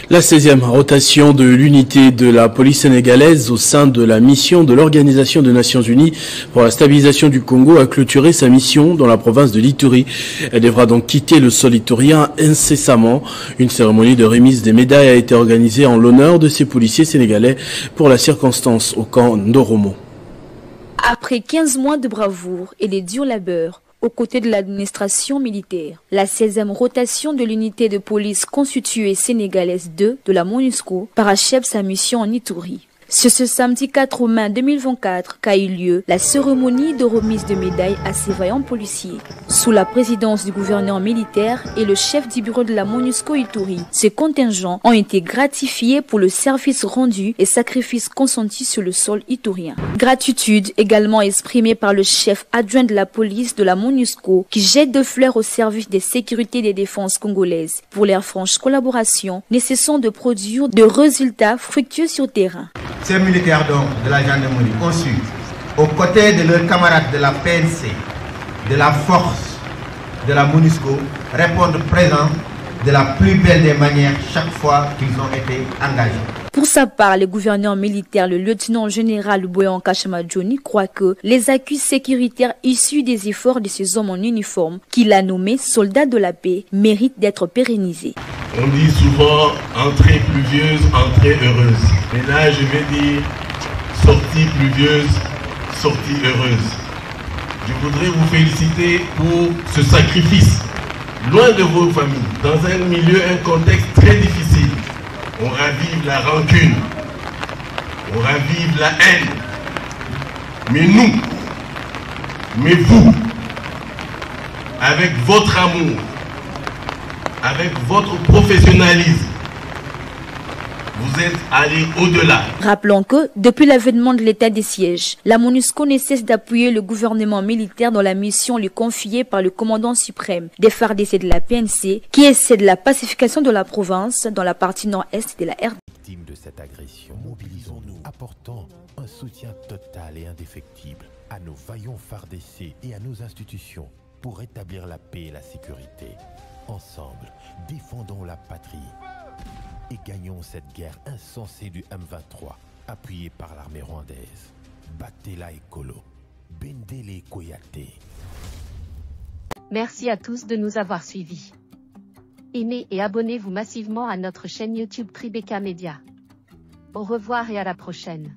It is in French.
La 16e rotation de l'unité de la police sénégalaise au sein de la mission de l'Organisation des Nations Unies pour la stabilisation du Congo a clôturé sa mission dans la province de l'Ituri. Elle devra donc quitter le sol iturien incessamment. Une cérémonie de remise des médailles a été organisée en l'honneur de ces policiers sénégalais pour la circonstance au camp Ndoromo. Après 15 mois de bravoure et de dur labeur, aux côtés de l'administration militaire, la 16e rotation de l'unité de police constituée sénégalaise 2 de la MONUSCO parachève sa mission en Ituri. C'est ce samedi 4 mai 2024 qu'a eu lieu la cérémonie de remise de médailles à ces vaillants policiers. Sous la présidence du gouverneur militaire et le chef du bureau de la MONUSCO Ituri, ces contingents ont été gratifiés pour le service rendu et sacrifices consentis sur le sol iturien. Gratitude également exprimée par le chef adjoint de la police de la MONUSCO qui jette de fleurs au service des sécurités et des défenses congolaises pour leur franche collaboration, nécessitant de produire de résultats fructueux sur terrain. Ces militaires donc de la gendarmerie ont su, aux côtés de leurs camarades de la PNC, de la force de la MONUSCO, répondre présent de la plus belle des manières chaque fois qu'ils ont été engagés. Pour sa part, le gouverneur militaire, le lieutenant-général Boyan Kashamadjoni, croit que les acquis sécuritaires issus des efforts de ces hommes en uniforme, qu'il a nommés soldats de la paix, méritent d'être pérennisés. On dit souvent entrée pluvieuse, entrée heureuse. Mais là, je vais dire sortie pluvieuse, sortie heureuse. Je voudrais vous féliciter pour ce sacrifice. Loin de vos familles, dans un milieu, un contexte très difficile. On ravive la rancune, on ravive la haine. Mais nous, mais vous, avec votre amour, avec votre professionnalisme, vous êtes allés au-delà. Rappelons que, depuis l'avènement de l'état des sièges, la MONUSCO ne cesse d'appuyer le gouvernement militaire dans la mission lui confiée par le commandant suprême des FARDC de la PNC, qui essaie de la pacification de la province dans la partie nord-est de la RDC. Victimes de cette agression, mobilisons-nous, apportons un soutien total et indéfectible à nos vaillants FARDC et à nos institutions pour rétablir la paix et la sécurité. Ensemble, défendons la patrie et gagnons cette guerre insensée du M23, appuyée par l'armée rwandaise. Battez-la Ekolo, Bendele Koyate. Merci à tous de nous avoir suivis. Aimez et abonnez-vous massivement à notre chaîne YouTube Tribeca Media. Au revoir et à la prochaine.